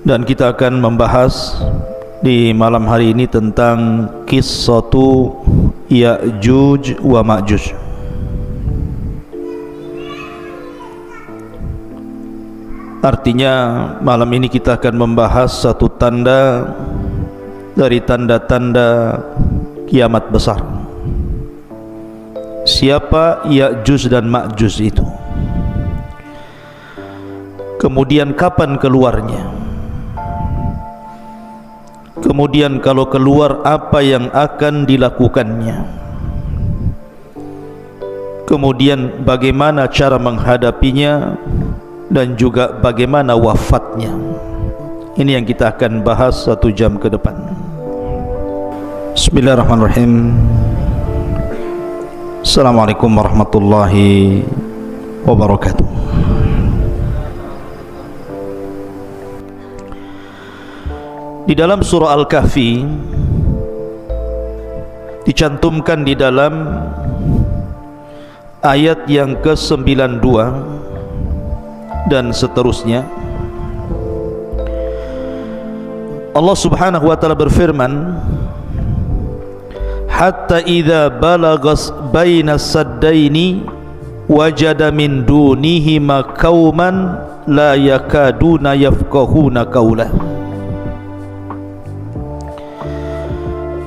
Dan kita akan membahas di malam hari ini tentang qissatu Ya'juj wa Ma'juj. Artinya malam ini kita akan membahas satu tanda dari tanda-tanda kiamat besar. Siapa Ya'juj dan Ma'juj itu? Kemudian kapan keluarnya? Kemudian kalau keluar apa yang akan dilakukannya? Kemudian bagaimana cara menghadapinya dan juga bagaimana wafatnya? Ini yang kita akan bahas 1 jam ke depan. Bismillahirrahmanirrahim. Assalamualaikum warahmatullahi wabarakatuh. Di dalam surah Al-Kahfi dicantumkan di dalam ayat yang ke-92 dan seterusnya, Allah Subhanahu wa taala berfirman, hatta idza balagas bainas saddaini wajada min dunihima qauman la yakaduna yafqahuna qawla.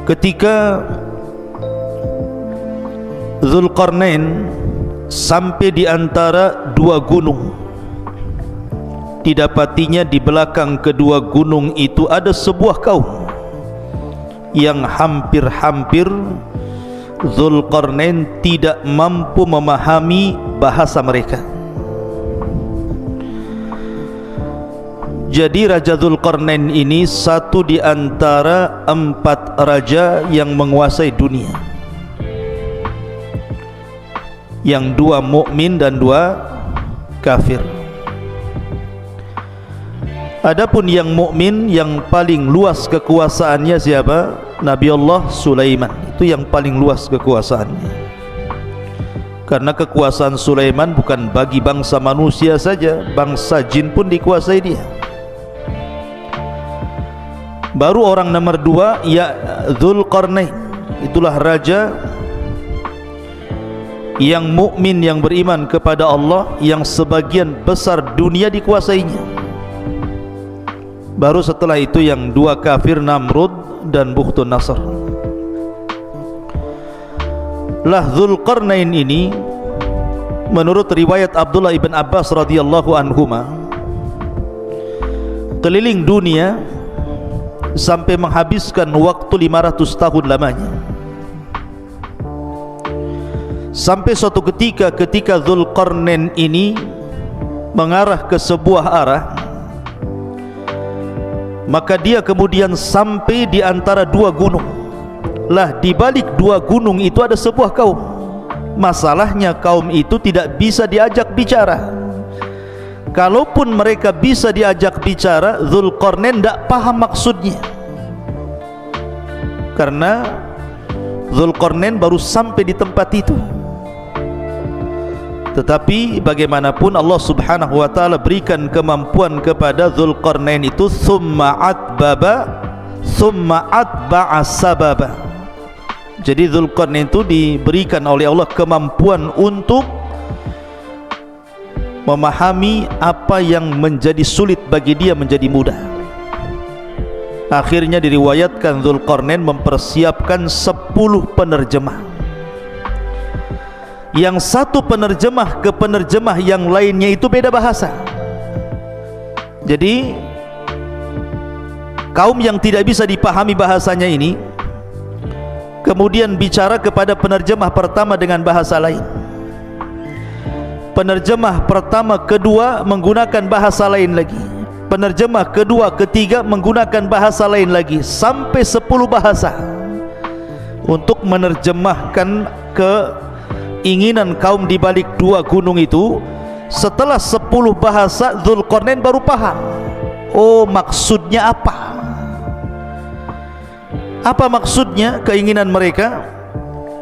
Ketika Dzulqarnain sampai di antara dua gunung, didapatinya di belakang kedua gunung itu ada sebuah kaum yang hampir-hampir Dzulqarnain tidak mampu memahami bahasa mereka. Jadi Raja Dzulqarnain ini satu di antara 4 raja yang menguasai dunia, yang 2 mukmin dan 2 kafir. Adapun yang mukmin yang paling luas kekuasaannya siapa? Nabi Allah Sulaiman. Itu yang paling luas kekuasaannya. Karena kekuasaan Sulaiman bukan bagi bangsa manusia saja, bangsa jin pun dikuasai dia. Baru orang nomor 2 ya Dzulqarnain. Itulah raja yang mukmin, yang beriman kepada Allah, yang sebagian besar dunia dikuasainya. Baru setelah itu yang 2 kafir, Namrud dan Bukhtun Nasr. Lah Dzulqarnain ini menurut riwayat Abdullah ibn Abbas radhiyallahu anhuma keliling dunia sampai menghabiskan waktu 500 tahun lamanya. Sampai suatu ketika Dzulqarnain ini mengarah ke sebuah arah, maka dia kemudian sampai di antara 2 gunung. Lah di balik 2 gunung itu ada sebuah kaum. Masalahnya kaum itu tidak bisa diajak bicara. Kalaupun mereka bisa diajak bicara, Dzulqarnain tidak paham maksudnya. Karena Dzulqarnain baru sampai di tempat itu. Tetapi bagaimanapun Allah Subhanahu wa taala berikan kemampuan kepada Dzulqarnain itu, summa atba'a sababa. Jadi Dzulqarnain itu diberikan oleh Allah kemampuan untuk memahami apa yang menjadi sulit bagi dia menjadi mudah. Akhirnya diriwayatkan Dzulqarnain mempersiapkan 10 penerjemah. Yang satu penerjemah ke penerjemah yang lainnya itu beda bahasa. Jadi kaum yang tidak bisa dipahami bahasanya ini kemudian bicara kepada penerjemah pertama dengan bahasa lain. Penerjemah pertama, kedua menggunakan bahasa lain lagi. Penerjemah kedua, ketiga menggunakan bahasa lain lagi, sampai 10 bahasa untuk menerjemahkan keinginan kaum di balik 2 gunung itu. Setelah 10 bahasa, Dzulqarnain baru paham, oh maksudnya apa. Apa maksudnya keinginan mereka?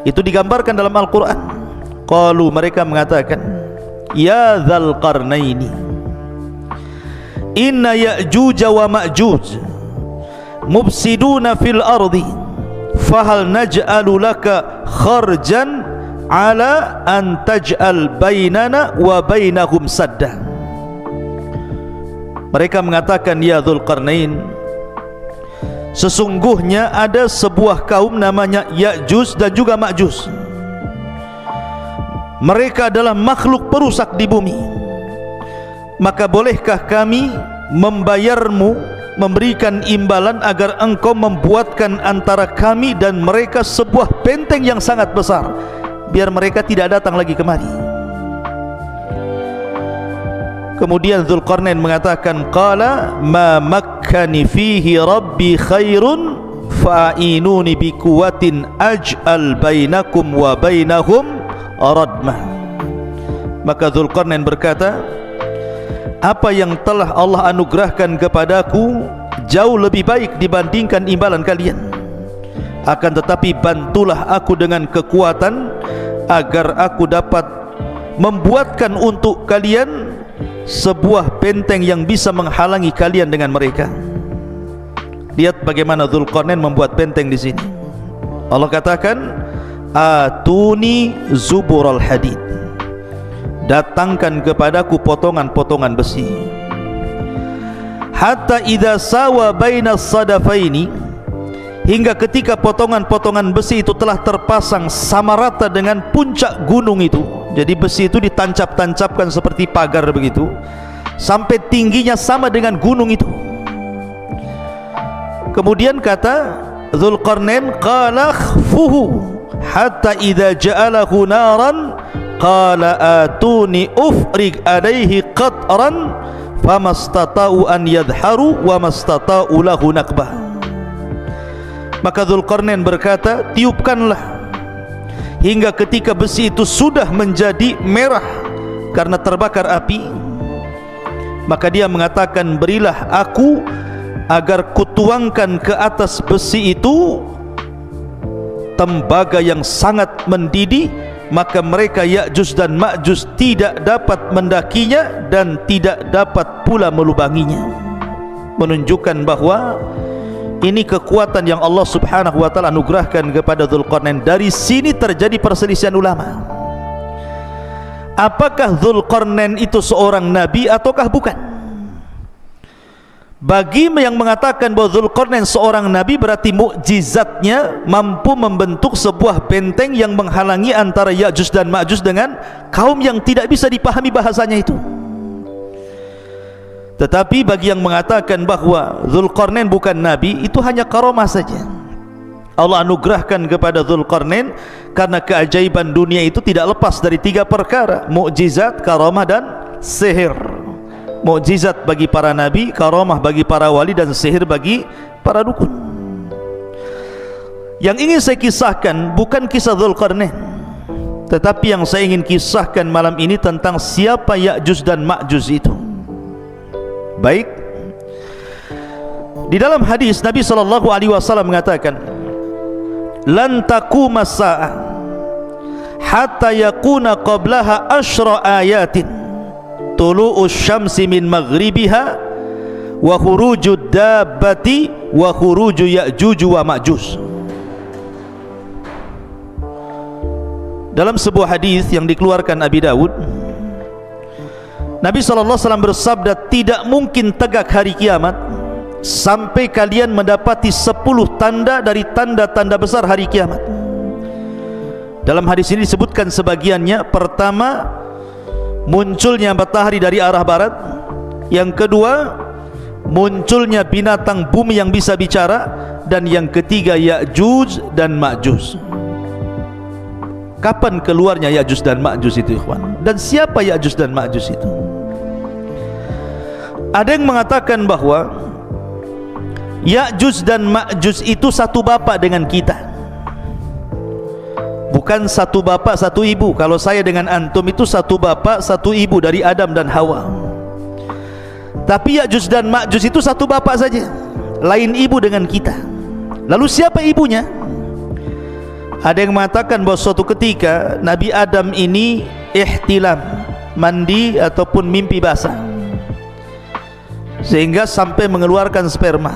Itu digambarkan dalam Al-Quran. Qalu, mereka mengatakan, ya Dzulqarnaini, inna Ya'juj wa Ma'juj mufsiduna fil ardi fahal naj'alu laka kharjan ala an taj'al bainana wa bainahum sadda. Mereka mengatakan, ya Dzulqarnain, sesungguhnya ada sebuah kaum namanya Ya'juj dan juga Ma'juj. Mereka adalah makhluk perusak di bumi. Maka bolehkah kami membayarmu, memberikan imbalan agar engkau membuatkan antara kami dan mereka sebuah benteng yang sangat besar, biar mereka tidak datang lagi kemari. Kemudian Dzulqarnain mengatakan, qala ma makkani fihi rabbi khairun fa'inuni bi quwwatin aj'al bainakum wa bainahum radmah. Maka Dzulqarnain berkata, apa yang telah Allah anugerahkan kepadaku jauh lebih baik dibandingkan imbalan kalian. Akan tetapi bantulah aku dengan kekuatan agar aku dapat membuatkan untuk kalian sebuah benteng yang bisa menghalangi kalian dengan mereka. Lihat bagaimana Dzulqarnain membuat benteng di sini. Allah katakan, atuni zubural hadid, datangkan kepadaku potongan-potongan besi. Hatta idza sawa bainas sadafaini, hingga ketika potongan-potongan besi itu telah terpasang sama rata dengan puncak gunung itu. Jadi besi itu ditancap-tancapkan seperti pagar begitu, sampai tingginya sama dengan gunung itu. Kemudian kata Dzulqarnain, qala khfuhu hatta idza ja'alahu naran qala atuni ufrig alaihi qatran famastata'u an yadharu wa mastata'u lahu naqbah. Maka Dzulqarnain berkata, tiupkanlah hingga ketika besi itu sudah menjadi merah karena terbakar api. Maka dia mengatakan, berilah aku agar kutuangkan ke atas besi itu tembaga yang sangat mendidih, maka mereka Ya'juj dan Ma'juj tidak dapat mendakinya dan tidak dapat pula melubanginya. Menunjukkan bahwa ini kekuatan yang Allah subhanahu wa ta'ala anugerahkan kepada Dzulqarnain. Dari sini terjadi perselisihan ulama, apakah Dzulqarnain itu seorang nabi ataukah bukan? Bagi yang mengatakan bahwa Dzulqarnain seorang nabi, berarti mukjizatnya mampu membentuk sebuah benteng yang menghalangi antara Ya'juj dan Ma'juj dengan kaum yang tidak bisa dipahami bahasanya itu. Tetapi bagi yang mengatakan bahwa Dzulqarnain bukan nabi, itu hanya karamah saja. Allah anugerahkan kepada Dzulqarnain karena keajaiban dunia itu tidak lepas dari tiga perkara: mukjizat, karamah, dan sihir. Mukjizat bagi para nabi, karamah bagi para wali, dan sihir bagi para dukun. Yang ingin saya kisahkan bukan kisah Dzulqarnain, tetapi yang saya ingin kisahkan malam ini tentang siapa Ya'juj dan Ma'juj itu. Baik, di dalam hadis Nabi SAW mengatakan, lan taquma as-sa'ah hatta yakuna qablaha asyra ayatin tulu'us syamsi min maghribiha wa khurujud dabbati wa khuruju Ya'juj wa Ma'juj. Dalam sebuah hadis yang dikeluarkan Abi Dawud, Nabi SAW bersabda, tidak mungkin tegak hari kiamat sampai kalian mendapati 10 tanda dari tanda-tanda besar hari kiamat. Dalam hadis ini disebutkan sebagiannya. Pertama, munculnya matahari dari arah barat. Yang kedua, munculnya binatang bumi yang bisa bicara. Dan yang ketiga, Ya'juj dan Ma'juj. Kapan keluarnya Ya'juj dan Ma'juj itu, ikhwan? Dan siapa Ya'juj dan Ma'juj itu? Ada yang mengatakan bahwa Ya'juj dan Ma'juj itu satu bapak dengan kita, bukan satu bapak satu ibu. Kalau saya dengan antum itu satu bapak satu ibu, dari Adam dan Hawa. Tapi Ya'juj dan Ma'juj itu satu bapak saja, lain ibu dengan kita. Lalu siapa ibunya? Ada yang mengatakan bahwa suatu ketika Nabi Adam ini ihtilam, mandi ataupun mimpi basah, sehingga sampai mengeluarkan sperma.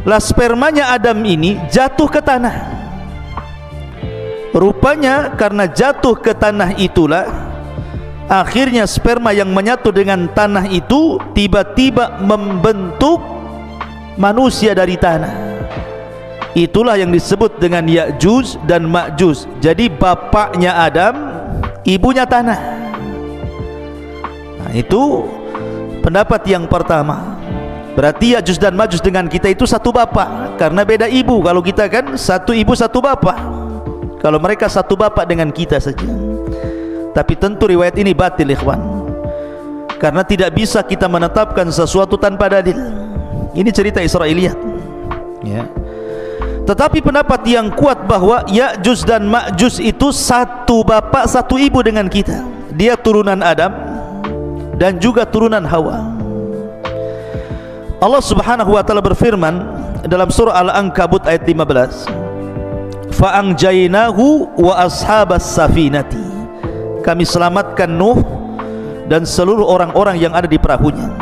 Lah spermanya Adam ini jatuh ke tanah. Rupanya karena jatuh ke tanah itulah akhirnya sperma yang menyatu dengan tanah itu tiba-tiba membentuk manusia dari tanah. Itulah yang disebut dengan Ya'juj dan Ma'juj. Jadi bapaknya Adam, ibunya tanah. Nah, itu pendapat yang pertama. Berarti Ya'juj dan Ma'juj dengan kita itu satu bapak, karena beda ibu. Kalau kita kan satu ibu satu bapak, kalau mereka satu bapak dengan kita saja. Tapi tentu riwayat ini batil, ikhwan, karena tidak bisa kita menetapkan sesuatu tanpa dalil. Ini cerita Israiliyat, ya. Tetapi pendapat yang kuat bahwa Ya'juj dan Ma'juj itu satu bapak satu ibu dengan kita. Dia turunan Adam dan juga turunan Hawa. Allah Subhanahu wa taala berfirman dalam surah Al-Ankabut ayat 15, "Fa'anjainahu wa ashabas safinati." Kami selamatkan Nuh dan seluruh orang-orang yang ada di perahunya.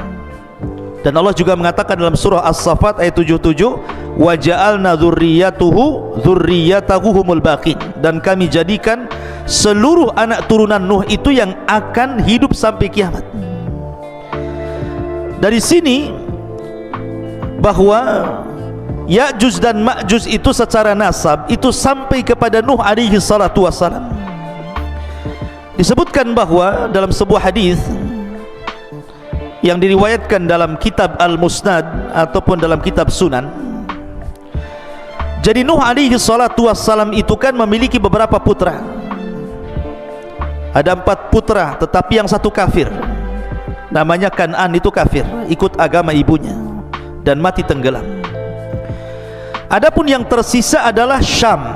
Dan Allah juga mengatakan dalam surah As-Saffat ayat 77, "Wa ja'alna dzurriyyatahu humul baqin." Dan kami jadikan seluruh anak turunan Nuh itu yang akan hidup sampai kiamat. Dari sini bahwa Ya'juj dan Ma'juj itu secara nasab itu sampai kepada Nuh alaihi salatu wassalam. Disebutkan bahwa dalam sebuah hadis yang diriwayatkan dalam kitab Al-Musnad ataupun dalam kitab Sunan, jadi Nuh alaihi salatu wassalam itu kan memiliki beberapa putra. Ada 4 putra, tetapi yang satu kafir, namanya Kan'an, itu kafir, ikut agama ibunya dan mati tenggelam. Adapun yang tersisa adalah Syam,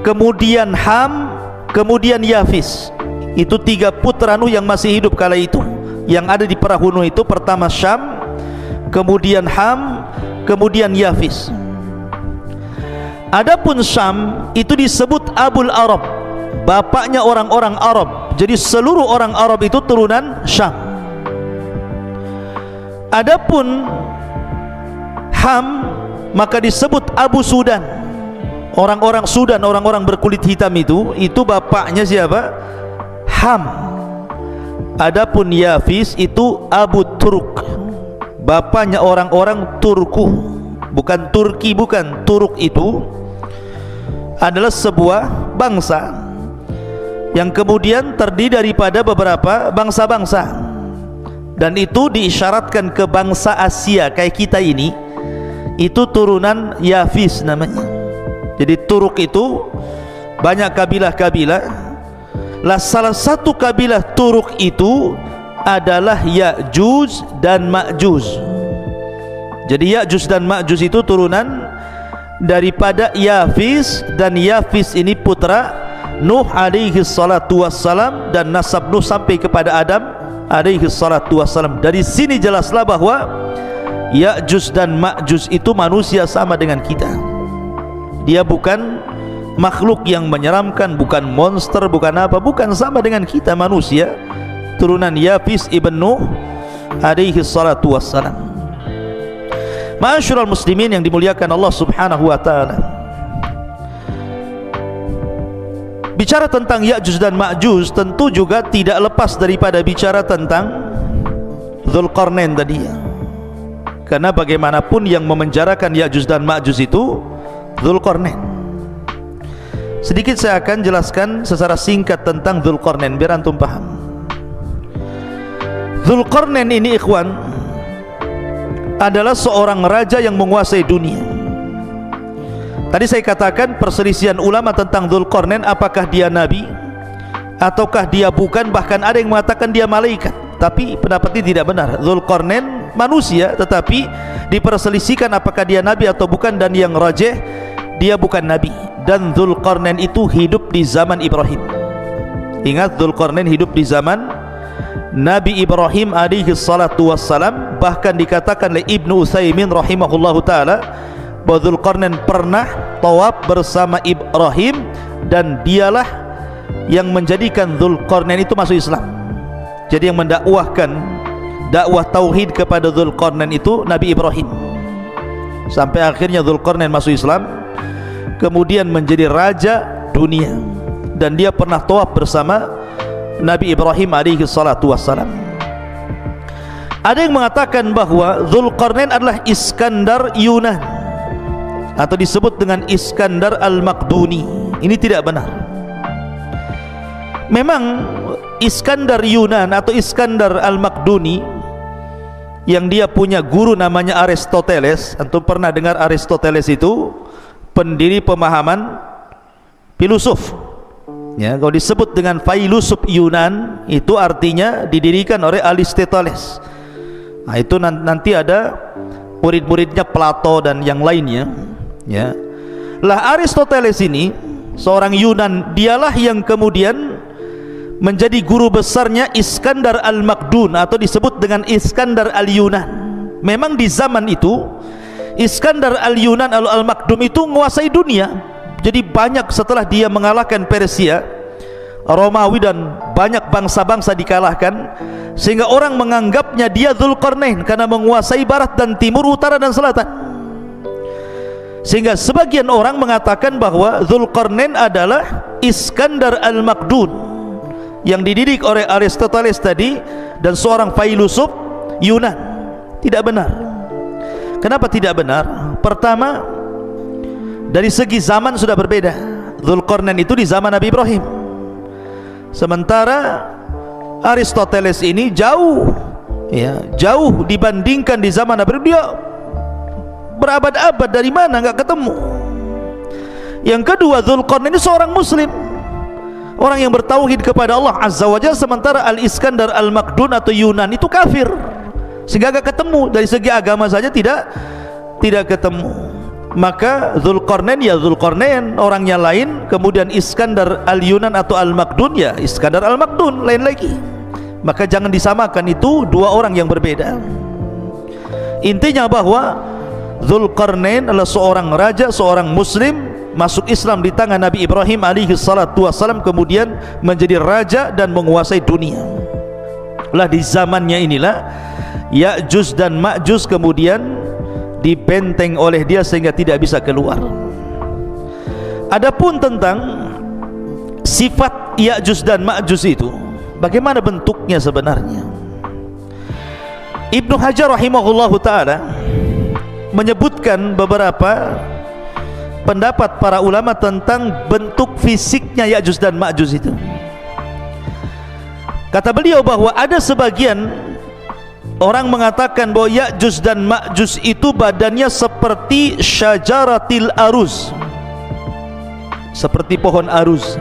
kemudian Ham, kemudian Yafis. Itu 3 putra Nuh yang masih hidup kala itu, yang ada di perahu Nuh itu. Pertama Syam, kemudian Ham, kemudian Yafis. Adapun Syam itu disebut Abul Arab, bapaknya orang-orang Arab. Jadi seluruh orang Arab itu turunan Syam. Adapun Ham maka disebut Abu Sudan, orang-orang Sudan, orang-orang berkulit hitam itu bapaknya siapa? Ham. Adapun Yafis itu Abu Turk, bapaknya orang-orang Turku, bukan Turki, bukan. Turk itu adalah sebuah bangsa yang kemudian terdiri daripada beberapa bangsa-bangsa, dan itu diisyaratkan ke bangsa Asia kayak kita ini, itu turunan Yafis namanya. Jadi Turk itu banyak kabilah-kabilah. Lah salah satu kabilah Turk itu adalah Ya'juj dan Ma'juj. Jadi Ya'juj dan Ma'juj itu turunan daripada Yafis, dan Yafis ini putra Nuh alaihi salatu wassalam, dan nasab Nuh sampai kepada Adam alaihi salatu wassalam. Dari sini jelaslah bahwa Ya'juj dan Ma'juj itu manusia sama dengan kita. Dia bukan makhluk yang menyeramkan, bukan monster, bukan apa, bukan, sama dengan kita manusia, turunan Yafis ibn Nuh alaihi salatu wassalam. Ma'asyiral muslimin yang dimuliakan Allah Subhanahu wa taala, bicara tentang Ya'juj dan Ma'juj tentu juga tidak lepas daripada bicara tentang Dzulqarnain tadi, karena bagaimanapun yang memenjarakan Ya'juj dan Ma'juj itu Dzulqarnain. Sedikit saya akan jelaskan secara singkat tentang Dzulqarnain biar antum paham. Dzulqarnain ini, ikhwan, adalah seorang raja yang menguasai dunia. Tadi saya katakan perselisihan ulama tentang Dzulqarnain, apakah dia nabi ataukah dia bukan. Bahkan ada yang mengatakan dia malaikat, tapi pendapat ini tidak benar. Dzulqarnain manusia, tetapi diperselisihkan apakah dia nabi atau bukan, dan yang rajih dia bukan nabi. Dan Dzulqarnain itu hidup di zaman Ibrahim. Ingat, Dzulqarnain hidup di zaman Nabi Ibrahim alaihi salatu wassalam. Bahkan dikatakan oleh Ibnu Utsaimin rahimahullahu taala bahwa Dzulqarnain pernah tawaf bersama Ibrahim, dan dialah yang menjadikan Dzulqarnain itu masuk Islam. Jadi yang mendakwahkan dakwah tauhid kepada Dzulqarnain itu Nabi Ibrahim, sampai akhirnya Dzulqarnain masuk Islam, kemudian menjadi raja dunia, dan dia pernah tawaf bersama Nabi Ibrahim alaihi salatu wassalam. Ada yang mengatakan bahwa Dzulqarnain adalah Iskandar Yunan, atau disebut dengan Iskandar Al-Maqduni. Ini tidak benar. Memang Iskandar Yunan atau Iskandar Al-Maqduni yang dia punya guru namanya Aristoteles. Antum pernah dengar Aristoteles itu pendiri pemahaman filosof, ya. Kalau disebut dengan filosof Yunan, itu artinya didirikan oleh Aristoteles. Nah, itu nanti ada murid-muridnya Plato dan yang lainnya, ya. Lah Aristoteles ini seorang Yunan, dialah yang kemudian menjadi guru besarnya Iskandar Al-Maqdun, atau disebut dengan Iskandar Al-Yunan. Memang di zaman itu Iskandar Al-Yunan Al-Maqdum itu menguasai dunia. Jadi banyak, setelah dia mengalahkan Persia, Romawi, dan banyak bangsa-bangsa dikalahkan, sehingga orang menganggapnya dia Dzulqarnain karena menguasai barat dan timur, utara dan selatan. Sehingga sebagian orang mengatakan bahwa Dzulqarnain adalah Iskandar Al-Maqdun yang dididik oleh Aristoteles tadi dan seorang filosof Yunan. Tidak benar. Kenapa tidak benar? Pertama, dari segi zaman sudah berbeda. Dzulqarnain itu di zaman Nabi Ibrahim, sementara Aristoteles ini jauh, ya, jauh dibandingkan di zaman Nabi Ibrahim. Dia berabad-abad, dari mana nggak ketemu. Yang kedua, Dzulqarnain ini seorang muslim, orang yang bertauhid kepada Allah Azza wa Jalla, sementara Al-Iskandar Al-Maqdun atau Yunan itu kafir, sehingga gak ketemu. Dari segi agama saja tidak ketemu. Maka Dzulqarnain ya Dzulqarnain, orangnya lain. Kemudian Iskandar Al-Yunan atau Al-Maqdun ya Iskandar Al-Maqdun, lain lagi. Maka jangan disamakan, itu dua orang yang berbeda. Intinya bahwa Dzulqarnain adalah seorang raja, seorang muslim, masuk Islam di tangan Nabi Ibrahim alaihi salatu wassalam, kemudian menjadi raja dan menguasai dunia. Lah di zamannya inilah Ya'juj dan Ma'juj kemudian dibenteng oleh dia sehingga tidak bisa keluar. Adapun tentang sifat Ya'juj dan Ma'juj itu, bagaimana bentuknya sebenarnya? Ibnu Hajar rahimahullahu ta'ala menyebutkan beberapa pendapat para ulama tentang bentuk fisiknya Ya'juj dan Ma'juj itu. Kata beliau bahwa ada sebagian orang mengatakan bahwa Ya'juj dan Ma'juj itu badannya seperti syajaratil aruz, seperti pohon aruz.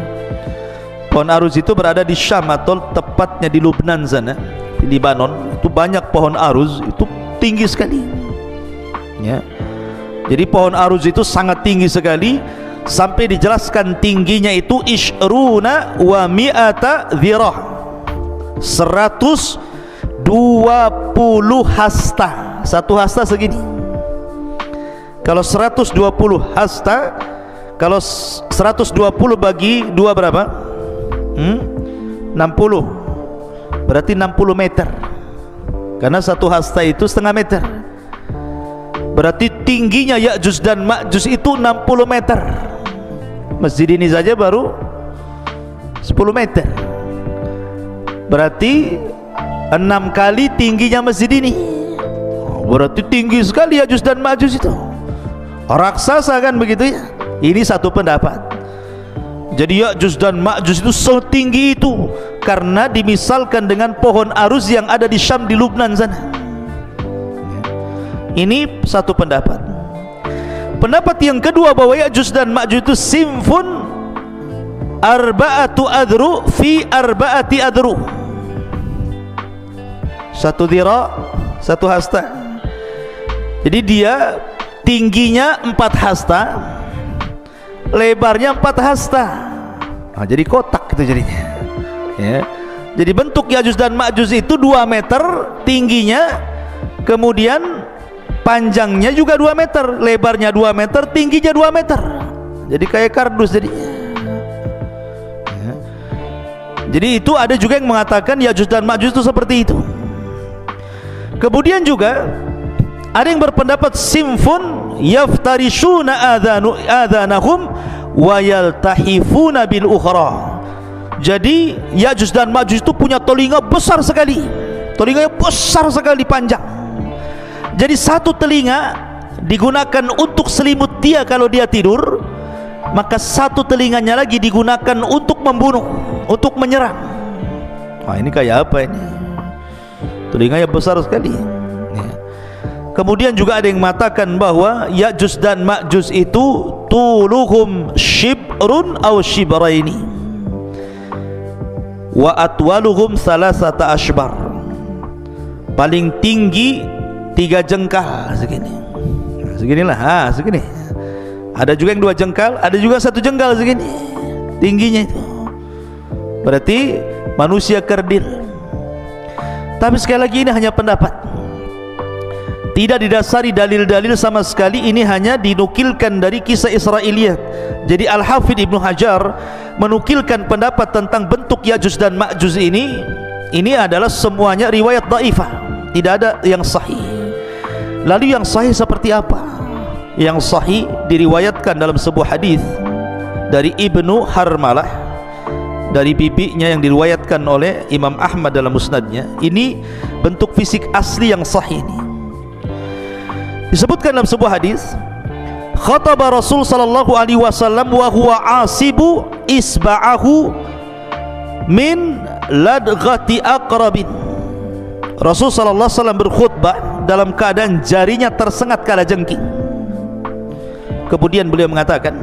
Pohon aruz itu berada di Syam, atau tepatnya di Lubnan sana, di Libanon. Itu banyak pohon aruz, itu tinggi sekali, ya. Jadi pohon aruz itu sangat tinggi sekali, sampai dijelaskan tingginya itu ishruna wa mi'ata dhirah, 120 hasta. Satu hasta segini. Kalau 120 hasta, kalau 120 bagi 2 berapa? 60. Berarti 60 meter. Karena satu hasta itu setengah meter. Berarti tingginya Ya'juj dan Ma'juj itu 60 meter. Masjid ini saja baru 10 meter. Berarti 6 kali tingginya masjid ini. Berarti tinggi sekali Ya'juj dan Ma'juj itu. Raksasa kan begitu ya. Ini satu pendapat. Jadi Ya'juj dan Ma'juj itu setinggi itu karena dimisalkan dengan pohon aruz yang ada di Syam, di Lubnan sana. Ini satu pendapat. Pendapat yang kedua bahwa Ya'juj dan Ma'juj itu simfun arba'atu adru fi arba'ati adru. Satu dhira, satu hasta. Jadi dia tingginya 4 hasta, lebarnya 4 hasta. Nah, jadi kotak itu jadinya, ya. Jadi bentuk Ya'juj dan Ma'juj itu 2 meter tingginya, kemudian panjangnya juga 2 meter, lebarnya 2 meter, tingginya 2 meter. Jadi kayak kardus jadinya, ya. Jadi itu ada juga yang mengatakan Ya'juj dan Ma'juj itu seperti itu. Kemudian juga ada yang berpendapat simfun yaftarishuna adhanahum wa yaltahifuna bil ukhra. Jadi Ya'juj dan Ma'juj itu punya telinga besar sekali, telinganya besar sekali, panjang. Jadi satu telinga digunakan untuk selimut dia kalau dia tidur, maka satu telinganya lagi digunakan untuk membunuh, untuk menyerang. Wah, ini kayak apa ini? Telinganya besar sekali. Kemudian juga ada yang mengatakan bahwa Ya'juj dan Ma'juj itu tuluhum shibrun aw shibraini wa atwaluhum salasata ashbar. Paling tinggi 3 jengkal segini. Seginilah, segini. Ada juga yang 2 jengkal, ada juga 1 jengkal segini tingginya itu. Berarti manusia kerdil. Tapi sekali lagi ini hanya pendapat, tidak didasari dalil-dalil sama sekali. Ini hanya dinukilkan dari kisah Israiliyat. Jadi Al-Hafidh Ibnu Hajar menukilkan pendapat tentang bentuk Ya'juj dan Ma'juj ini adalah semuanya riwayat dhaifah, tidak ada yang sahih. Lalu yang sahih seperti apa? Yang sahih diriwayatkan dalam sebuah hadis dari Ibnu Harmalah, dari bibinya, yang diriwayatkan oleh Imam Ahmad dalam musnadnya. Ini bentuk fisik asli yang sahih ini. Disebutkan dalam sebuah hadis, khataba Rasul sallallahu alaihi wasallam wa huwa asibu isba'ahu min ladghati aqrabin. Rasul sallallahu alaihi wasallam berkhutbah dalam keadaan jarinya tersengat kalajengking. Kemudian beliau mengatakan,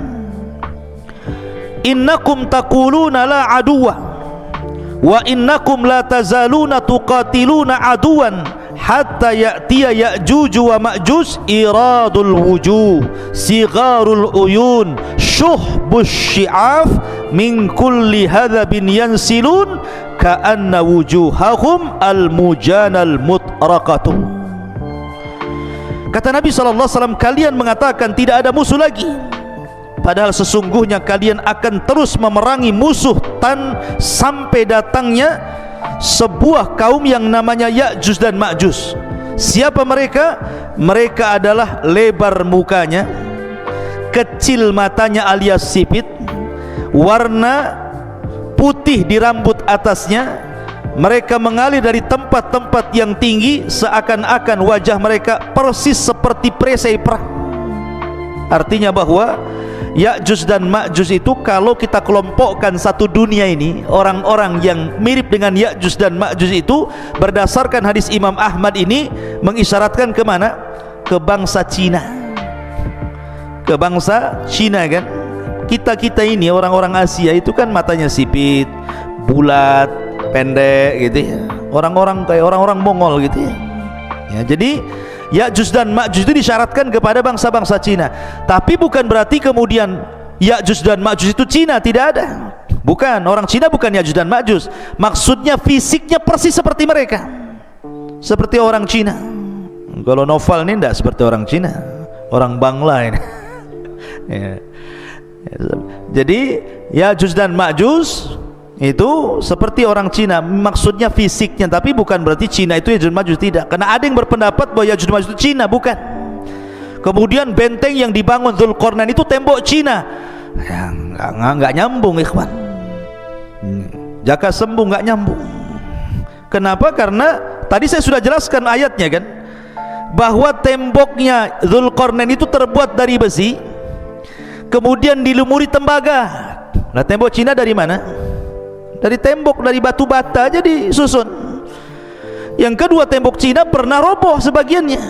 innakum taquluna la aduwa wa innakum la tazaluna tuqatiluna aduwan hatta ya'tiya Ya'juj wa Ma'juj iradul wujuh sigharul uyun syuhbus syi'af min kulli hadhabin yansilun ka'anna wujuhahum al-mujanal mutraqatu. Kata Nabi SAW, kalian mengatakan tidak ada musuh lagi, padahal sesungguhnya kalian akan terus memerangi musuh sampai datangnya sebuah kaum yang namanya Ya'juj dan Ma'juj. Siapa mereka? Mereka adalah lebar mukanya, kecil matanya alias sipit, warna putih di rambut atasnya. Mereka mengalir dari tempat-tempat yang tinggi, seakan-akan wajah mereka persis seperti perisai perang. Artinya bahwa Ya'juj dan Ma'juj itu kalau kita kelompokkan satu dunia ini, orang-orang yang mirip dengan Ya'juj dan Ma'juj itu berdasarkan hadis Imam Ahmad ini mengisyaratkan kemana? Ke bangsa Cina. Ke bangsa Cina kan. Kita ini orang-orang Asia itu kan matanya sipit, bulat, pendek gitu ya. Orang-orang kayak orang-orang Mongol gitu ya. Ya, jadi Ya'juj dan Ma'juj itu disyaratkan kepada bangsa-bangsa Cina. Tapi bukan berarti kemudian Ya'juj dan Ma'juj itu Cina, tidak ada. Bukan, orang Cina bukan Ya'juj dan Ma'juj. Maksudnya fisiknya persis seperti mereka, seperti orang Cina. Kalau Noval ini tidak seperti orang Cina, orang Bangla ini. Ya. Jadi Ya'juj dan Ma'juj itu seperti orang Cina, maksudnya fisiknya, tapi bukan berarti Cina itu Ya'juj Ma'juj, tidak. Karena ada yang berpendapat bahwa Ya'juj Ma'juj itu Cina, bukan. Kemudian benteng yang dibangun Dzulqarnain itu tembok Cina, ya, nggak nyambung ikhwan. Jaka sembung nggak nyambung. Kenapa? Karena tadi saya sudah jelaskan ayatnya kan, bahwa temboknya Dzulqarnain itu terbuat dari besi, kemudian dilumuri tembaga. Nah, tembok Cina dari mana? Dari tembok, dari batu bata aja disusun. Yang kedua, tembok Cina pernah roboh sebagiannya.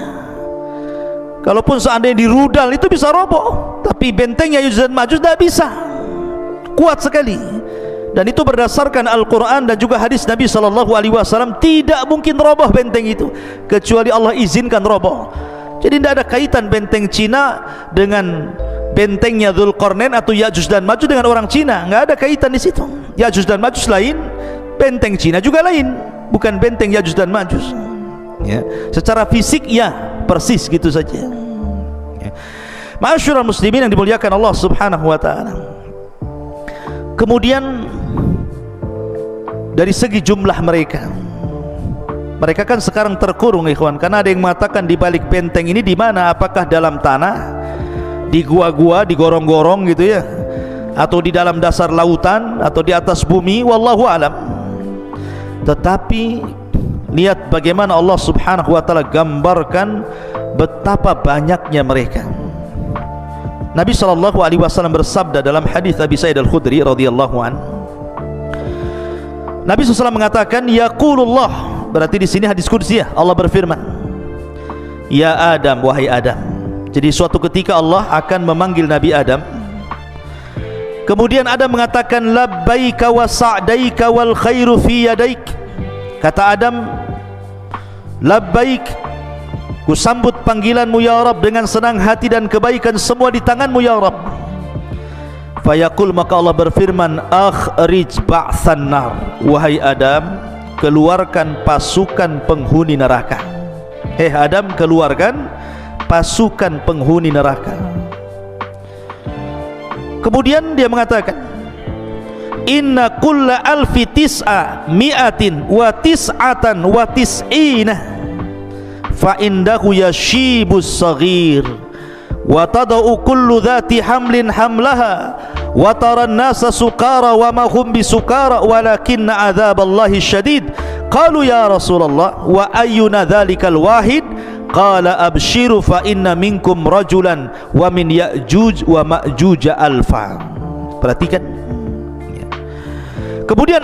Kalaupun seandainya dirudal itu bisa roboh, tapi benteng Ya'juj dan Ma'juj tidak bisa, kuat sekali. Dan itu berdasarkan Al-Quran dan juga hadis Nabi SAW. Tidak mungkin roboh benteng itu kecuali Allah izinkan roboh. Jadi tidak ada kaitan benteng Cina dengan bentengnya Dzulqarnain atau Ya'juj dan Ma'juj dengan orang Cina. Nggak ada kaitan di situ. Ya'juj dan Ma'juj lain, benteng Cina juga lain, bukan benteng Ya'juj dan Ma'juj. Ya, secara fisik ya persis gitu saja. Ya. Ma'asyiral muslimin yang dimuliakan Allah Subhanahu wa taala. Kemudian dari segi jumlah mereka, Mereka kan sekarang terkurung ikhwan, karena ada yang mengatakan di balik benteng ini di mana? Apakah dalam tanah, di gua-gua, di gorong-gorong gitu ya, atau di dalam dasar lautan, atau di atas bumi? Wallahu alam. Tetapi lihat bagaimana Allah subhanahu wa ta'ala gambarkan betapa banyaknya mereka. Nabi SAW bersabda dalam hadis Abi Sa'id Al-Khudri radhiyallahu anhu. Nabi SAW mengatakan, yaqulullah, berarti di sini hadis qudsi ya, Allah berfirman, ya Adam, wahai Adam. Jadi suatu ketika Allah akan memanggil Nabi Adam. Kemudian Adam mengatakan, labbaika wa sa'daika wal khairu fi yadaik. Kata Adam, labbaik, ku sambut panggilanmu ya Rabb dengan senang hati, dan kebaikan semua di tanganmu ya Rabb. Fayaqul, maka Allah berfirman, akhrij ba'than nar, wahai Adam, keluarkan pasukan penghuni neraka. Adam, keluarkan pasukan penghuni neraka. Kemudian dia mengatakan, inna kulla alfi tis'a mi'atin wa tis'atan wa tis'ina fa indahu yashibus saghir wa tada'u kullu dhati hamlin hamlaha wa tara an-nasa sukara wa ma hum bisukara walakinna adzaballahi syadid. Qalu ya Rasulullah wa ayyuna dhalikal wahid? Qala abshiru fa inna minkum rajulan wa min ya'juj wa ma'juj alfa. Perhatikan. Kemudian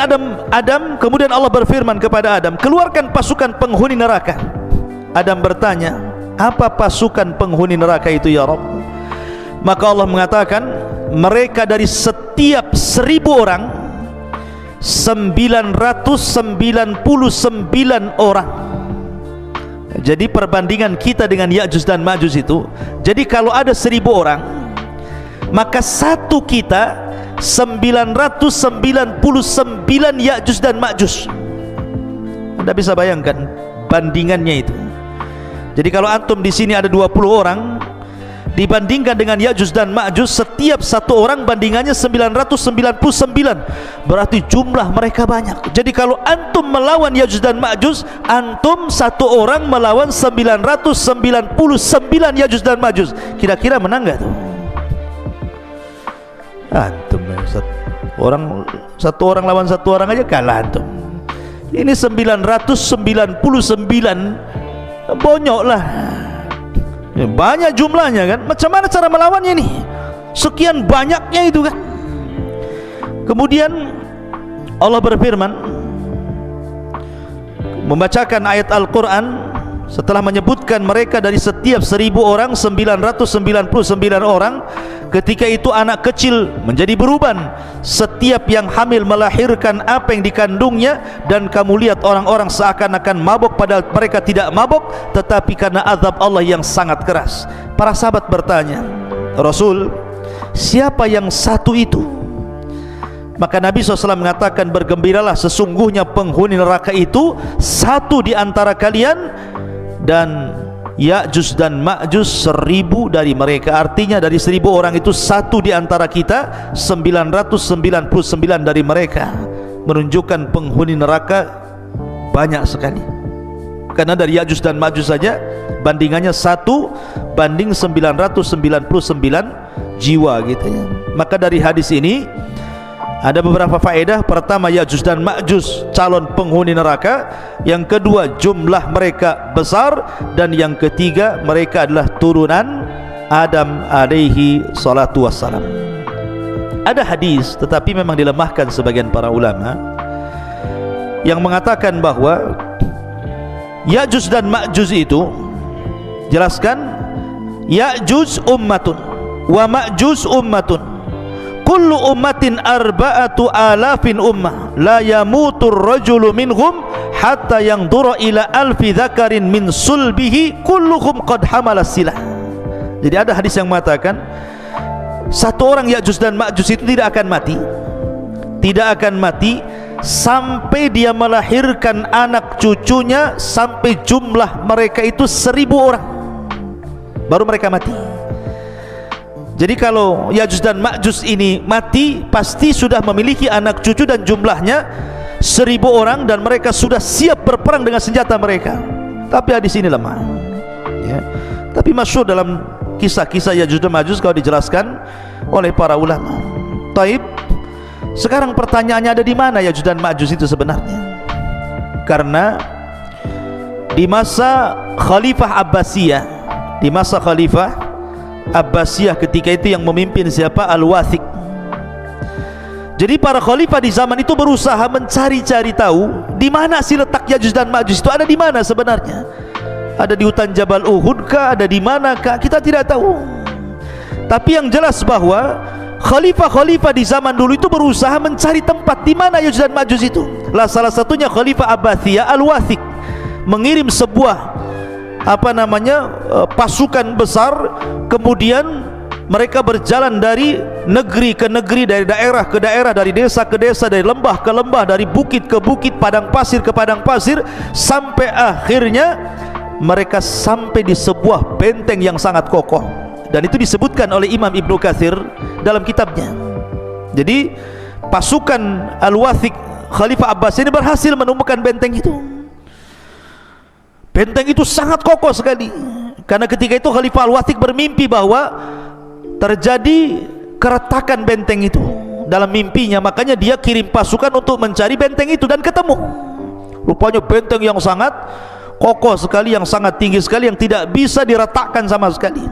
kemudian Allah berfirman kepada Adam, keluarkan pasukan penghuni neraka. Adam bertanya, apa pasukan penghuni neraka itu ya Rabb? Maka Allah mengatakan, mereka dari setiap 1000 orang 999 orang. Jadi perbandingan kita dengan Ya'juj dan Ma'juj itu, jadi kalau ada 1000 orang, maka satu kita 999 Ya'juj dan Ma'juj. Anda bisa bayangkan bandingannya itu. Jadi kalau antum di sini ada 20 orang, dibandingkan dengan Ya'juj dan Ma'juj, setiap satu orang bandingannya 999, berarti jumlah mereka banyak. Jadi kalau antum melawan Ya'juj dan Ma'juj, antum satu orang melawan 999 Ya'juj dan Ma'juj, kira-kira menang gak tuh? Antum satu orang lawan satu orang aja kalah antum. Ini 999, bonyok lah, banyak jumlahnya kan. Macam mana cara melawannya ini? Sekian banyaknya itu kan. Kemudian Allah berfirman, membacakan ayat Al-Quran setelah menyebutkan mereka dari setiap 1000 orang 999 orang. Ketika itu anak kecil menjadi beruban, setiap yang hamil melahirkan apa yang dikandungnya, dan kamu lihat orang-orang seakan-akan mabuk padahal mereka tidak mabuk, tetapi karena azab Allah yang sangat keras. Para sahabat bertanya, Rasul, siapa yang satu itu? Maka Nabi SAW mengatakan, bergembiralah, sesungguhnya penghuni neraka itu satu di antara kalian, dan Ya'juj dan Ma'juj 1000 dari mereka. Artinya dari 1000 orang itu satu di antara kita, 999 dari mereka. Menunjukkan penghuni neraka banyak sekali. Karena dari Ya'juj dan Ma'juj saja bandingannya 1 banding 999 jiwa gitu ya. Maka dari hadis ini ada beberapa faedah. Pertama, Ya'juj dan Ma'juj calon penghuni neraka. Yang kedua, jumlah mereka besar. Dan yang ketiga, mereka adalah turunan Adam alaihi salatu wassalam. Ada hadis, tetapi memang dilemahkan sebagian para ulama, yang mengatakan bahwa Ya'juj dan Ma'juj itu, jelaskan, Ya'juj ummatun wa Ma'juj ummatun, kullu ummatin arba'atu alafin ummah, la yamutur rajulu minhum hatta yangdura ila alfi dzakarin min sulbihi kulluhum qad hamala silah. Jadi ada hadis yang mengatakan, satu orang Ya'juj dan Ma'juj itu tidak akan mati sampai dia melahirkan anak cucunya, sampai jumlah mereka itu 1000 orang, baru mereka mati. Jadi kalau Ya'juj dan Ma'juj ini mati, pasti sudah memiliki anak cucu dan jumlahnya 1000 orang dan mereka sudah siap berperang dengan senjata mereka. Tapi hadis ini lemah, ya. Tapi masyhur dalam kisah-kisah Ya'juj dan Ma'juj kalau dijelaskan oleh para ulama. Taib. Sekarang pertanyaannya, ada di mana Ya'juj dan Ma'juj itu sebenarnya? Karena di masa Khalifah Abbasiyah, ketika itu yang memimpin siapa? Al-Wathiq. Jadi para khalifah di zaman itu berusaha mencari-cari tahu di mana sih letak Ya'juj dan Ma'juj itu, ada di mana sebenarnya? Ada di hutan Jabal Uhud kah? Ada di mana kah? Kita tidak tahu. Tapi yang jelas bahwa khalifah-khalifah di zaman dulu itu berusaha mencari tempat di mana Ya'juj dan Ma'juj itu. Lah salah satunya Khalifah Abbasiyah Al-Wathiq mengirim sebuah pasukan besar, kemudian mereka berjalan dari negeri ke negeri, dari daerah ke daerah, dari desa ke desa, dari lembah ke lembah, dari bukit ke bukit, padang pasir ke padang pasir, sampai akhirnya mereka sampai di sebuah benteng yang sangat kokoh. Dan itu disebutkan oleh Imam Ibnu Katsir dalam kitabnya. Jadi pasukan Al-Wathiq Khalifah Abbas ini berhasil menemukan benteng itu. Benteng itu sangat kokoh sekali, karena ketika itu Khalifah Al-Wathiq bermimpi bahwa terjadi keretakan benteng itu dalam mimpinya. Makanya dia kirim pasukan untuk mencari benteng itu dan ketemu. Rupanya benteng yang sangat kokoh sekali, yang sangat tinggi sekali, yang tidak bisa diretakkan sama sekali.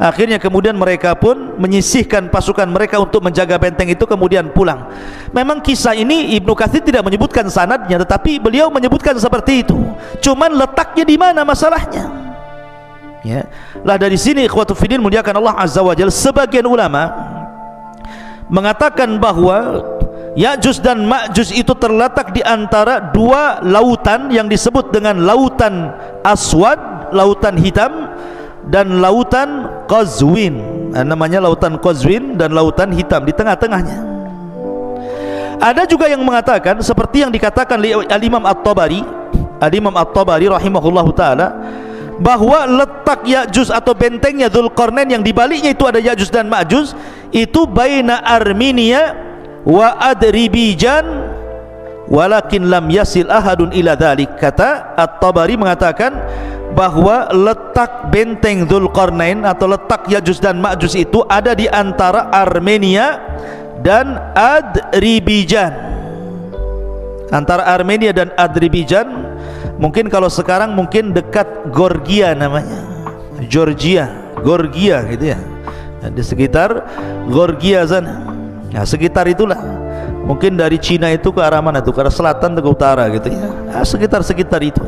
Akhirnya kemudian mereka pun menyisihkan pasukan mereka untuk menjaga benteng itu, kemudian pulang. Memang kisah ini Ibnu Katsir tidak menyebutkan sanadnya, tetapi beliau menyebutkan seperti itu. Cuman letaknya di mana masalahnya? Ya. Lah dari sini ikhwatu fiddin muliakan Allah Azza wa Jalla, sebagian ulama mengatakan bahwa Ya'juj dan Ma'juj itu terletak di antara dua lautan yang disebut dengan lautan Aswad, lautan hitam, dan lautan Qazwin. Namanya lautan Qazwin dan lautan hitam, di tengah-tengahnya. Ada juga yang mengatakan seperti yang dikatakan oleh Al-Imam At-Tabari, Al-Imam At-Tabari rahimahullahu taala, bahwa letak Ya'juj atau bentengnya Dzulqarnain yang dibaliknya itu ada Ya'juj dan Ma'juj, itu baina Armenia wa Adribijan walakin lam yasil ahadun ila dhalik. Kata At-Tabari mengatakan bahwa letak benteng Dzulqarnain atau letak Ya'juj dan Ma'juj itu ada di antara Armenia dan Adribijan. Antara Armenia dan Adribijan, mungkin kalau sekarang mungkin dekat Georgia namanya, Georgia gitu ya, di sekitar Georgia sana. Nah, sekitar itulah. Mungkin dari Cina itu ke arah mana tuh? Ke arah selatan atau ke utara gitu ya. Nah, sekitar itu.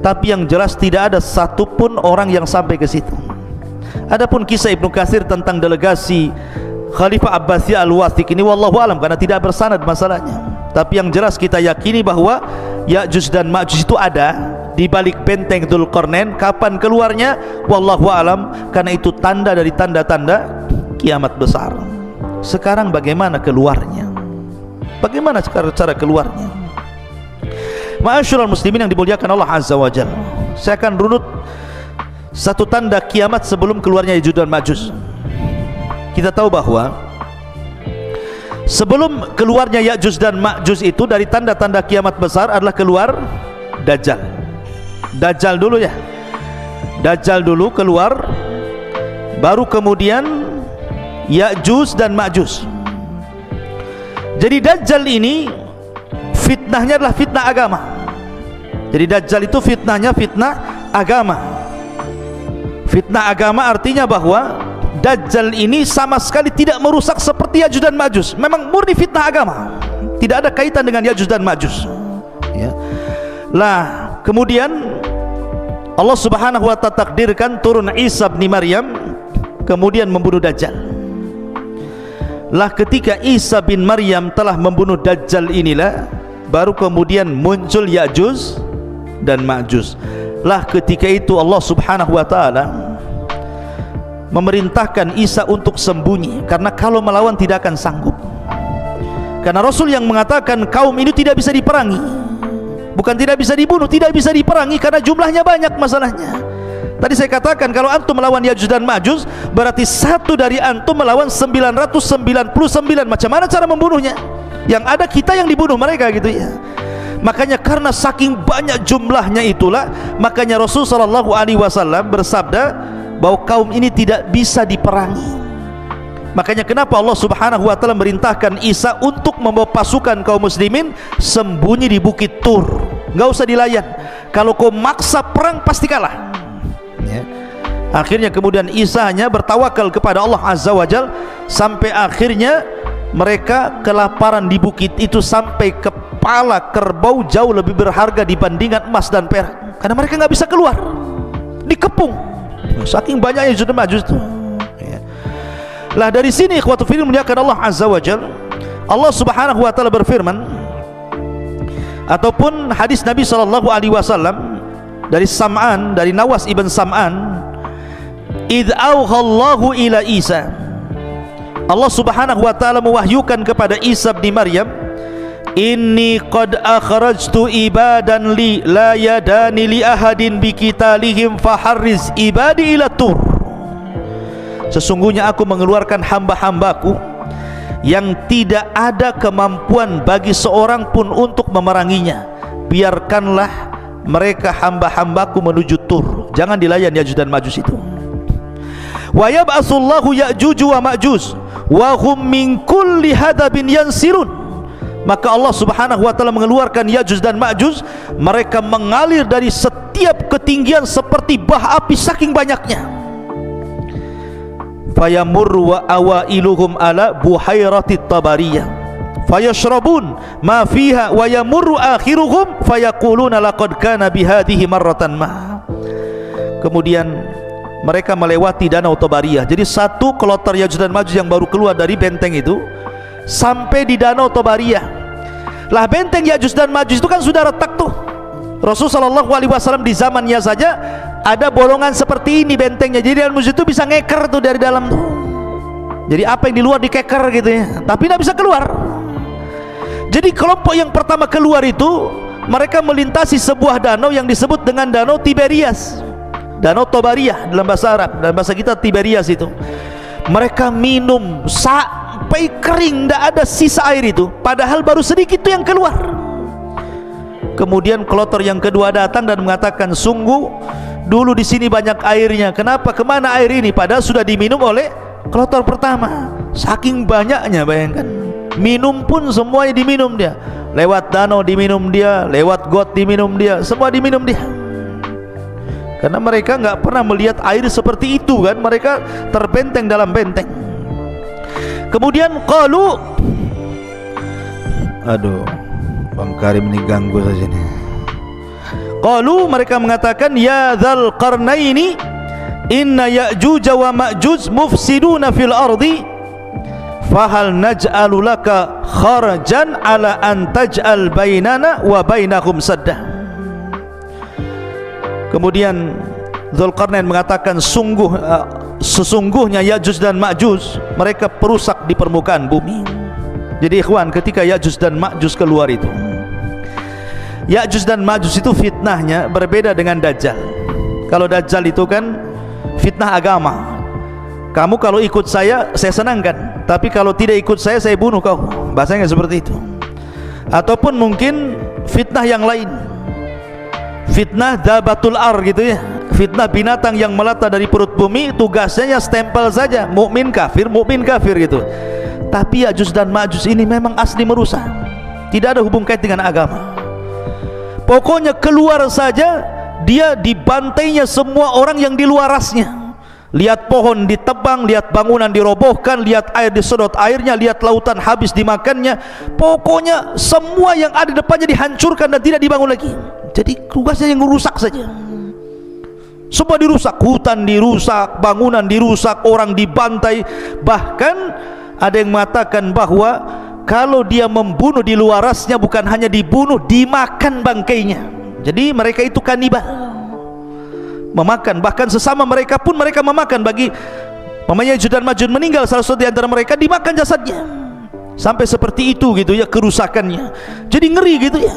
Tapi yang jelas tidak ada satupun orang yang sampai ke situ. Adapun kisah Ibnu Katsir tentang delegasi Khalifah Abbasiyah Al-Wathiq ini wallahu alam, karena tidak bersanad masalahnya. Tapi yang jelas kita yakini bahwa Ya'juj dan Ma'juj itu ada di balik benteng Dzulqarnain. Kapan keluarnya? Wallahu alam, karena itu tanda dari tanda-tanda kiamat besar. Sekarang bagaimana keluarnya? Bagaimana cara keluarnya? Ma'asyiral muslimin yang dimuliakan Allah Azza wa Jalla, saya akan runut satu tanda kiamat sebelum keluarnya Ya'juj dan Ma'juj. Kita tahu bahwa sebelum keluarnya Ya'juj dan Ma'juj itu, dari tanda-tanda kiamat besar adalah keluar Dajjal. Dajjal dulu ya. Dajjal dulu keluar, baru kemudian Ya'juj dan Ma'juj. Jadi Dajjal ini fitnahnya adalah fitnah agama. Jadi Dajjal itu fitnahnya fitnah agama. Fitnah agama artinya bahwa Dajjal ini sama sekali tidak merusak seperti Ya'juj dan Ma'juj. Memang murni fitnah agama, tidak ada kaitan dengan Ya'juj dan Ma'juj ya. Lah kemudian Allah subhanahu wa ta'ala takdirkan turun Isa bin Maryam, kemudian membunuh Dajjal. Lah ketika Isa bin Maryam telah membunuh Dajjal inilah baru kemudian muncul Ya'juj dan Ma'juj. Lah ketika itu Allah subhanahu wa ta'ala memerintahkan Isa untuk sembunyi, karena kalau melawan tidak akan sanggup. Karena Rasul yang mengatakan kaum ini tidak bisa diperangi, bukan tidak bisa dibunuh, tidak bisa diperangi karena jumlahnya banyak masalahnya. Tadi saya katakan kalau antum melawan Ya'juj dan Ma'juj berarti satu dari antum melawan 999. Macam mana cara membunuhnya? Yang ada kita yang dibunuh mereka gitu ya. Makanya karena saking banyak jumlahnya itulah, makanya Rasul sallallahu alaihi wasallam bersabda bahwa kaum ini tidak bisa diperangi. Makanya kenapa Allah Subhanahu wa taala merintahkan Isa untuk membawa pasukan kaum muslimin sembunyi di Bukit Tur. Enggak usah dilayan. Kalau kau maksa perang pasti kalah. Ya. Akhirnya kemudian Isa hanya bertawakal kepada Allah Azza wa Jalla, sampai akhirnya mereka kelaparan di bukit itu sampai kepala kerbau jauh lebih berharga dibandingkan emas dan perak, karena mereka nggak bisa keluar, dikepung saking banyaknya Ya'juj dan Ma'juj itu. Lah dari sini ikhwatu fillah muliakan Allah Azza wa Jalla, Allah Subhanahu wa taala berfirman, ataupun hadis Nabi sallallahu alaihi wasallam dari Sam'an, dari Nawas ibn Sam'an, idh auhallahu ila Isa, Allah Subhanahu wa taala mewahyukan kepada Isa bin Maryam, inni qad akhrajtu ibadan li la yadani li ahadin biqitalihim faharriz ibadi ila tur. Sesungguhnya aku mengeluarkan hamba-hambaku yang tidak ada kemampuan bagi seorang pun untuk memeranginya, biarkanlah mereka hamba-hambaku menuju Tur, jangan dilayan Ya'juj dan Ma'juj itu. Wa yab'atsullahu Ya'juj wa Ma'juj wa hum min kulli hadabin yansirun. Maka Allah Subhanahu wa taala mengeluarkan Ya'juj dan Ma'juj, mereka mengalir dari setiap ketinggian seperti bah api saking banyaknya. Fayamurru wa awailuhum ala buhairatit tabariyah fayashrabun ma fiha wa yamurru akhiruhum fayaquluna laqad kana bihadhihi marratan ma. Kemudian mereka melewati danau Tabariyah. Jadi satu kloter Ya'juj dan Ma'juj yang baru keluar dari benteng itu sampai di danau Tabariyah. Lah benteng Ya'juj dan Ma'juj itu kan sudah retak tuh. Rasulullah sallallahu alaihi wasallam di zamannya saja ada bolongan seperti ini bentengnya. Jadi Ya'juj itu bisa ngeker tuh dari dalam tuh. Jadi apa yang di luar dikeker gitu ya, tapi tidak bisa keluar. Jadi kelompok yang pertama keluar itu mereka melintasi sebuah danau yang disebut dengan Danau Tiberias, Danau Tabariyah dalam bahasa Arab, dalam bahasa kita Tiberias itu. Mereka minum sampai kering, tidak ada sisa air itu, padahal baru sedikit itu yang keluar. Kemudian kloter yang kedua datang dan mengatakan, sungguh dulu di sini banyak airnya, kenapa kemana air ini? Padahal sudah diminum oleh kloter pertama. Saking banyaknya, bayangkan, minum pun semuanya diminum dia. Lewat danau diminum dia, lewat got diminum dia, semua diminum dia. Karena mereka nggak pernah melihat air seperti itu kan, mereka terbenteng dalam benteng. Kemudian qalu, aduh, Bang Karim ini ganggu saja nih. Qalu, mereka mengatakan, ya dzal qarnaini inna Ya'juj wa Ma'juj mufsiduna fil ardi fahal naj'alu laka kharajan ala an taj'al bainana wa bainahum sadda. Kemudian Dzulqarnain mengatakan, sesungguhnya Ya'juj dan Ma'juj mereka perusak di permukaan bumi. Jadi ikhwan, ketika Ya'juj dan Ma'juj keluar itu, Ya'juj dan Ma'juj itu fitnahnya berbeda dengan Dajjal. Kalau Dajjal itu kan fitnah agama, kamu kalau ikut saya senangkan, tapi kalau tidak ikut saya bunuh kau, bahasanya seperti itu. Ataupun mungkin fitnah yang lain, fitnah dabatul ar gitu ya, fitnah binatang yang melata dari perut bumi, tugasnya stempel saja, mukmin kafir gitu. Tapi Ya'juj dan Ma'juj ini memang asli merusak, tidak ada hubung kait dengan agama. Pokoknya keluar saja, dia dibantainya semua orang yang di luarasnya. Lihat pohon ditebang, lihat bangunan dirobohkan, lihat air disedot airnya, lihat lautan habis dimakannya. Pokoknya semua yang ada di depannya dihancurkan dan tidak dibangun lagi. Jadi tugasnya yang merusak saja. Semua dirusak, hutan dirusak, bangunan dirusak, orang dibantai. Bahkan ada yang mengatakan bahwa kalau dia membunuh di luarasnya, bukan hanya dibunuh, dimakan bangkainya. Jadi mereka itu kanibal, memakan, bahkan sesama mereka pun mereka memakan. Bagi mamanya Ya'juj dan Ma'juj meninggal, salah satu di antara mereka dimakan jasadnya. Sampai seperti itu gitu ya kerusakannya. Jadi ngeri gitu ya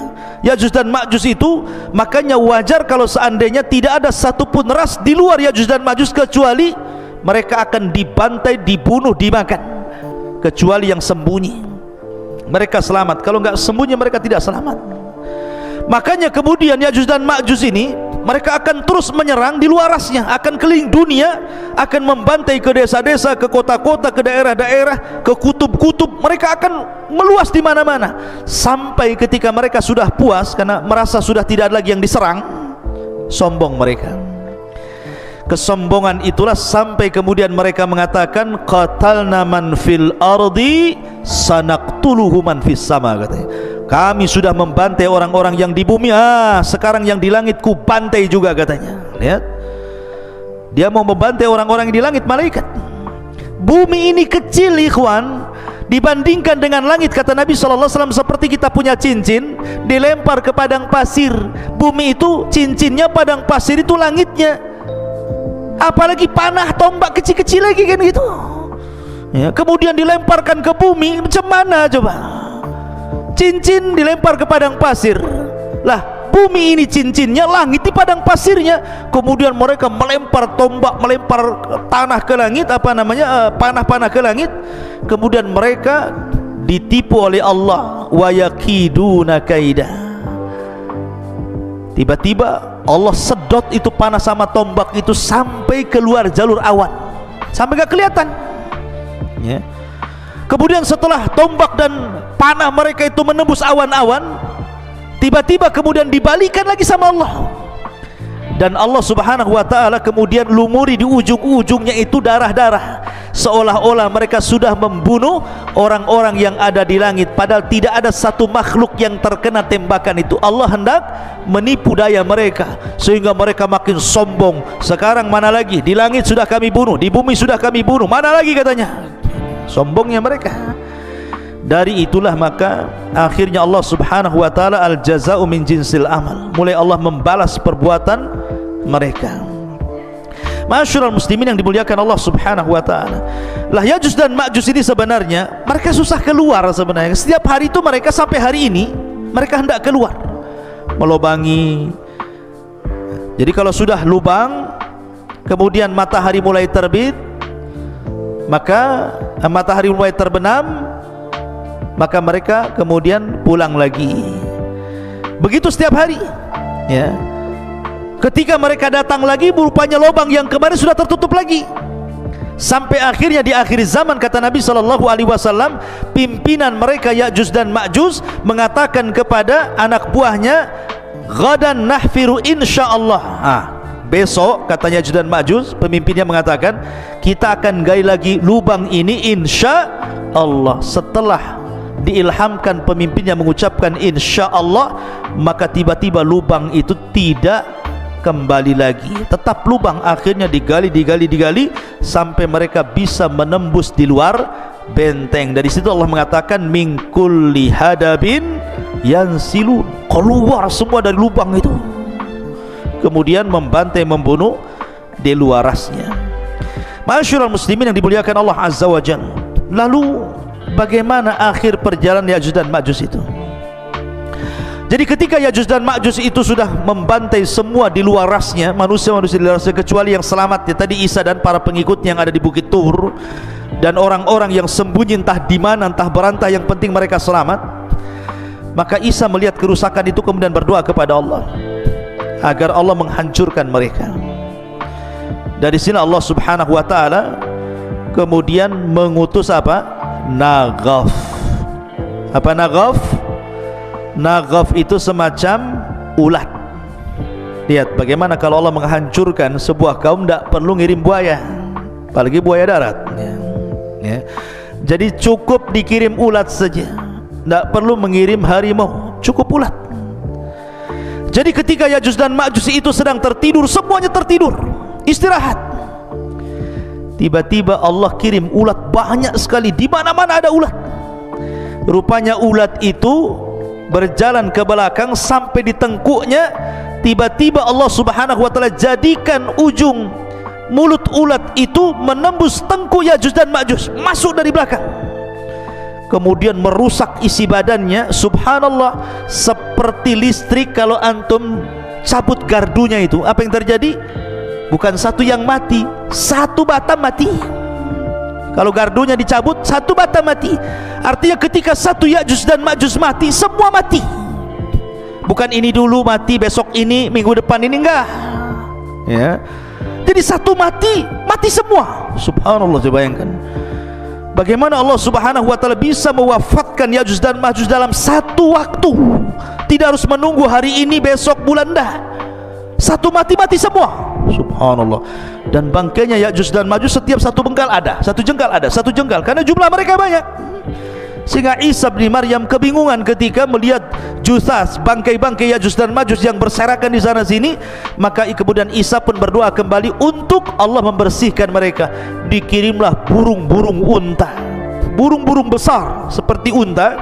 Ya'juj dan Ma'juj itu. Makanya wajar kalau seandainya tidak ada satupun ras di luar Ya'juj dan Ma'juj, kecuali mereka akan dibantai, dibunuh, dimakan, kecuali yang sembunyi. mereka selamat. Kalau enggak sembunyi mereka tidak selamat. Makanya kemudian Ya'juj dan Ma'juj ini mereka akan terus menyerang di luarasnya, akan keliling dunia, akan membantai ke desa-desa, ke kota-kota, ke daerah-daerah, ke kutub-kutub. Mereka akan meluas di mana-mana sampai ketika mereka sudah puas karena merasa sudah tidak ada lagi yang diserang, sombong mereka. Kesombongan itulah sampai kemudian mereka mengatakan qatalna man fil ardi sanaqtuluhu man fis sama, katanya. Kami sudah membantai orang-orang yang di bumi, sekarang yang di langit ku bantai juga, katanya. Lihat, dia mau membantai orang-orang yang di langit, malaikat. Bumi ini kecil, ikhwan, dibandingkan dengan langit, kata Nabi SAW, seperti kita punya cincin dilempar ke padang pasir. Bumi itu cincinnya, padang pasir itu langitnya. Apalagi panah tombak kecil-kecil lagi kan gitu ya. Kemudian dilemparkan ke bumi, macam mana coba? Cincin dilempar ke padang pasir, lah bumi ini cincinnya, langit di padang pasirnya. Kemudian mereka melempar tombak, melempar tanah ke langit, panah-panah ke langit. Kemudian mereka ditipu oleh Allah, wa yakiduna kaida. Tiba-tiba Allah sedot itu panah sama tombak itu sampai keluar jalur awan, sampai gak kelihatan ya. Kemudian setelah tombak dan panah mereka itu menembus awan-awan, tiba-tiba kemudian dibalikan lagi sama Allah. Dan Allah Subhanahu wa ta'ala kemudian lumuri di ujung-ujungnya itu darah-darah, seolah-olah mereka sudah membunuh orang-orang yang ada di langit, padahal tidak ada satu makhluk yang terkena tembakan itu. Allah hendak menipu daya mereka sehingga mereka makin sombong. Sekarang mana lagi, di langit sudah kami bunuh, di bumi sudah kami bunuh, mana lagi, katanya. Sombongnya mereka. Dari itulah maka akhirnya Allah Subhanahu wa ta'ala, al jaza'u min jinsil amal, mulai Allah membalas perbuatan mereka. Masyarul muslimin yang dimuliakan Allah Subhanahu wa ta'ala, lah Ya'juj dan Ma'juj ini sebenarnya mereka susah keluar sebenarnya. Setiap hari itu mereka, sampai hari ini mereka hendak keluar melobangi. Jadi kalau sudah lubang kemudian matahari mulai terbit, maka matahari mulai terbenam, maka mereka kemudian pulang lagi. Begitu setiap hari ya. Ketika mereka datang lagi, rupanya lubang yang kemarin sudah tertutup lagi. Sampai akhirnya di akhir zaman, kata Nabi SAW, pimpinan mereka Ya'juj dan Ma'juj mengatakan kepada anak buahnya, ghadan nahfiru insyaallah. Besok, katanya Ya'juj dan Ma'juj, pemimpinnya mengatakan, kita akan gali lagi lubang ini insya Allah. Setelah diilhamkan pemimpinnya mengucapkan insya Allah, maka tiba-tiba lubang itu tidak kembali lagi, tetap lubang. Akhirnya digali sampai mereka bisa menembus di luar benteng. Dari situ Allah mengatakan min kulli hadabin yansilun, keluar semua dari lubang itu, kemudian membantai, membunuh di luarasnya. Masyarul muslimin yang dimuliakan Allah Azza wa Jalla. Lalu bagaimana akhir perjalanan Ya'juj dan Ma'juj itu? Jadi ketika Ya'juj dan Ma'juj itu sudah membantai semua di luar rasnya, manusia-manusia di luar rasnya, kecuali yang selamat ya, tadi Isa dan para pengikutnya yang ada di Bukit Tur, dan orang-orang yang sembunyi entah di mana, entah berantai, yang penting mereka selamat. Maka Isa melihat kerusakan itu kemudian berdoa kepada Allah agar Allah menghancurkan mereka. Dari sini Allah Subhanahu wa ta'ala kemudian mengutus apa? Naghaf. Apa Naghaf? Naghaf itu semacam ulat. Lihat bagaimana kalau Allah menghancurkan sebuah kaum, tidak perlu ngirim buaya, apalagi buaya darat ya. Jadi cukup dikirim ulat saja, tidak perlu mengirim harimau, cukup ulat. Jadi ketika Ya'juj dan Ma'juj itu sedang tertidur, semuanya tertidur, istirahat, tiba-tiba Allah kirim ulat banyak sekali, di mana-mana ada ulat. Rupanya ulat itu berjalan ke belakang sampai di tengkuknya. Tiba-tiba Allah Subhanahu wa ta'ala jadikan ujung mulut ulat itu menembus tengkuk Ya'juj dan Ma'juj, masuk dari belakang, kemudian merusak isi badannya. Subhanallah, seperti listrik kalau antum cabut gardunya itu, apa yang terjadi? Bukan satu yang mati, satu batang mati. Kalau gardunya dicabut, satu mata mati. Artinya ketika satu Ya'juj dan Ma'juj mati, semua mati. Bukan ini dulu mati, besok ini, minggu depan ini, enggak. Ya. Jadi satu mati, mati semua. Subhanallah, coba bayangkan. Bagaimana Allah Subhanahu wa taala bisa mewafatkan Ya'juj dan Ma'juj dalam satu waktu. Tidak harus menunggu hari ini, besok, bulan, dah. Satu mati semua. Subhanallah. Dan bangkainya Ya'juj dan Ma'juj setiap satu bengkal ada, satu jengkal ada, satu jengkal, karena jumlah mereka banyak. Sehingga Isa bin Maryam kebingungan ketika melihat jusas bangkai-bangkai Ya'juj dan Ma'juj yang berserakan di sana sini. Maka kemudian Isa pun berdoa kembali untuk Allah membersihkan mereka. Dikirimlah burung-burung unta, burung-burung besar seperti unta.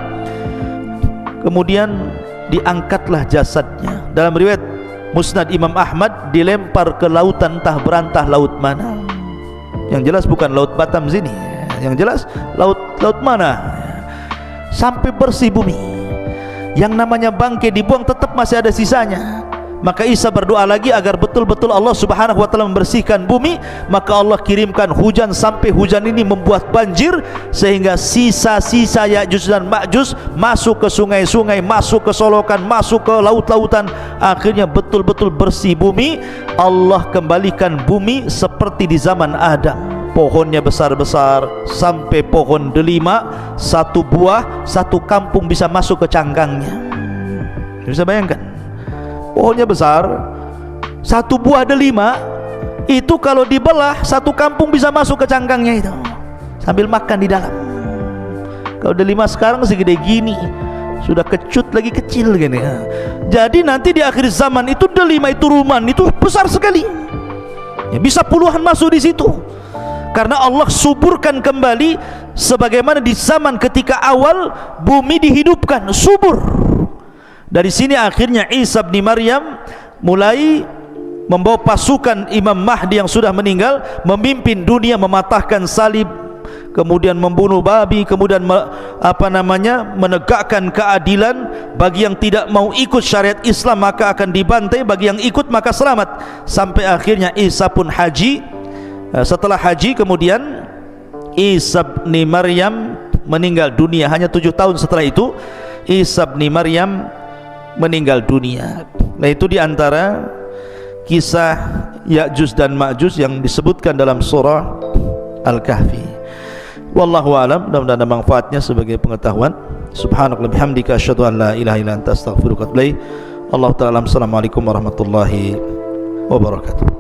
Kemudian diangkatlah jasadnya. Dalam riwayat Musnad Imam Ahmad, dilempar ke lautan entah berantah laut mana. Yang jelas bukan laut Batam sini, yang jelas laut mana. Sampai bersih bumi. Yang namanya bangkai dibuang tetap masih ada sisanya. Maka Isa berdoa lagi agar betul-betul Allah Subhanahu wa taala membersihkan bumi. Maka Allah kirimkan hujan sampai hujan ini membuat banjir, sehingga sisa-sisa Ya'juj dan Ma'juj masuk ke sungai-sungai, masuk ke solokan, masuk ke laut-lautan. Akhirnya betul-betul bersih bumi. Allah kembalikan bumi seperti di zaman Adam. Pohonnya besar-besar sampai pohon delima, satu buah, satu kampung bisa masuk ke cangkangnya. Bisa bayangkan? Pohonnya besar, satu buah delima itu kalau dibelah satu kampung bisa masuk ke cangkangnya itu, sambil makan di dalam. Kalau delima sekarang segede gini, sudah kecut lagi, kecil gini. Jadi nanti di akhir zaman itu delima itu ruman itu besar sekali, ya, bisa puluhan masuk di situ. Karena Allah suburkan kembali sebagaimana di zaman ketika awal bumi dihidupkan, subur. Dari sini akhirnya Isa bin Maryam mulai membawa pasukan Imam Mahdi yang sudah meninggal, memimpin dunia, mematahkan salib, kemudian membunuh babi, kemudian menegakkan keadilan. Bagi yang tidak mau ikut syariat Islam maka akan dibantai, bagi yang ikut maka selamat. Sampai akhirnya Isa pun haji. Setelah haji kemudian Isa bin Maryam meninggal dunia. Hanya 7 tahun setelah itu Isa bin Maryam meninggal dunia. Nah, itu diantara kisah Ya'juj dan Ma'juj yang disebutkan dalam surah Al-Kahfi. Wallahu a'lam. Mudah-mudahan ada manfaatnya sebagai pengetahuan. Subhanallah bihamdika asyhadu an la ilaha illa anta astaghfiruka wa atubu ilaik. Allahu ta'ala. Assalamualaikum warahmatullahi wabarakatuh.